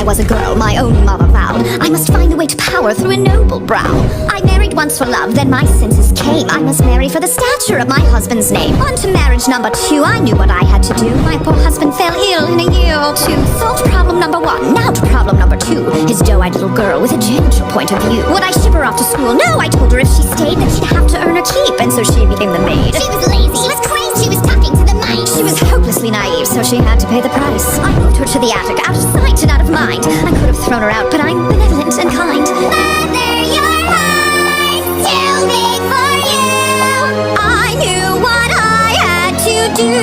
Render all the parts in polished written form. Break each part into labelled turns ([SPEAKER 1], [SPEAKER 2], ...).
[SPEAKER 1] I was a girl, my own mother vowed I must find the way to power through a noble brow. I married once for love, then my senses came. I must marry for the stature of my husband's name. On to marriage number 2, I knew what I had to do. My poor husband fell ill in a year or 2. Solved problem number 1, now to problem number 2. His doe-eyed little girl with a gentle point of view. Would I ship her off to school? No, I told her if she stayed that she'd have to earn her keep, and so she became the maid.
[SPEAKER 2] She was lazy, she was crazy, she was talking to the mice.
[SPEAKER 1] She was hopelessly naive, so she had to pay the price. I moved her to the attic, out of sight and out of mind. I could have thrown her out, but I'm benevolent and kind.
[SPEAKER 2] Mother, your heart's too big for you.
[SPEAKER 1] I knew what I had to do.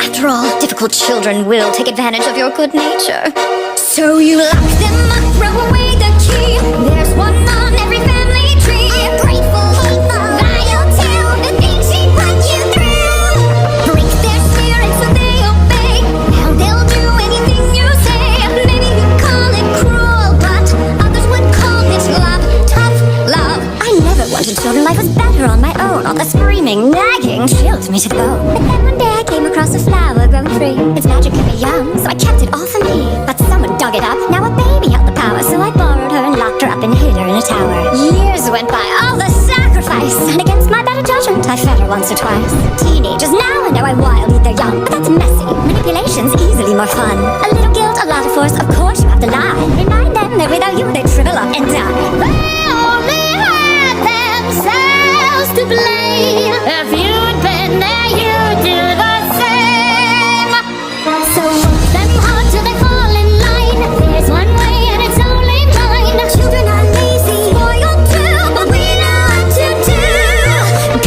[SPEAKER 1] After all, difficult children will take advantage of your good nature. So you lock them up, throw away the key. There's one on every family tree.
[SPEAKER 2] Ungrateful, hateful, vile too. The things she put you through.
[SPEAKER 1] Break their spirit so they obey. Now they'll do anything you say. Maybe you call it cruel, but others would call it love, tough love. I never wanted children, life was better on my own. All the screaming, nagging chilled me to the bone. But then one day I came across a flower growing free. Its magic kept me young, so I kept it all for me. But someone dug it up, now a baby held the power. So I borrowed her and locked her up and hid her in a tower. Years went by, all the sacrifice, and against my better judgment I fed her once or twice. Teenagers now and now I wild eat their young, but that's messy, manipulation's easily more fun. A little guilt, a lot of force, of course you have to lie. Remind them that without you they shrivel up and die.
[SPEAKER 2] They only had themselves to blame. If you'd been there, you'd do the same. So work them hard till they fall in line. There's one way and it's only mine.
[SPEAKER 1] Children are lazy, spoiled too, but we know what to do.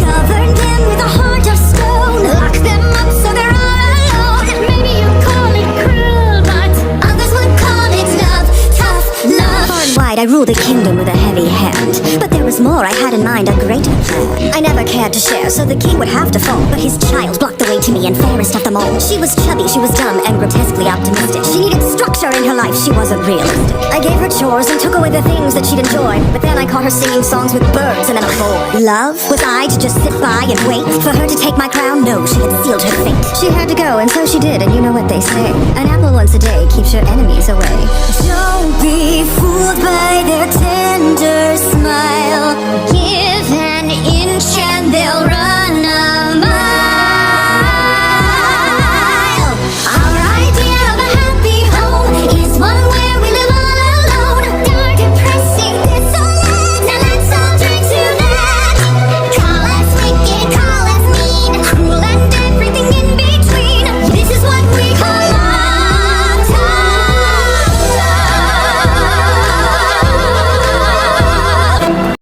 [SPEAKER 1] Govern them with a heart of stone. Lock them up so they're all alone.
[SPEAKER 2] Maybe you call it cruel, but
[SPEAKER 1] Others would call it love, tough love. Far and wide I ruled the kingdom with a heavy hand. But there was more, I had in mind a greater plan. I never cared to share, so the king would have to fall. But his child blocked the way to me, and fairest of them all. She was chubby, she was dumb, and grotesquely optimistic. She needed structure in her life, she wasn't realistic. I gave her chores and took away the things that she'd enjoy. But then I caught her singing songs with birds, and then I bored. Love? Was I to just sit by and wait for her to take my crown? No, she had sealed her fate. She had to go, and so she did, and you know what they say. An apple once a day keeps your enemies away. Don't be fooled by their tender smile. Give an inch and they'll run a mile.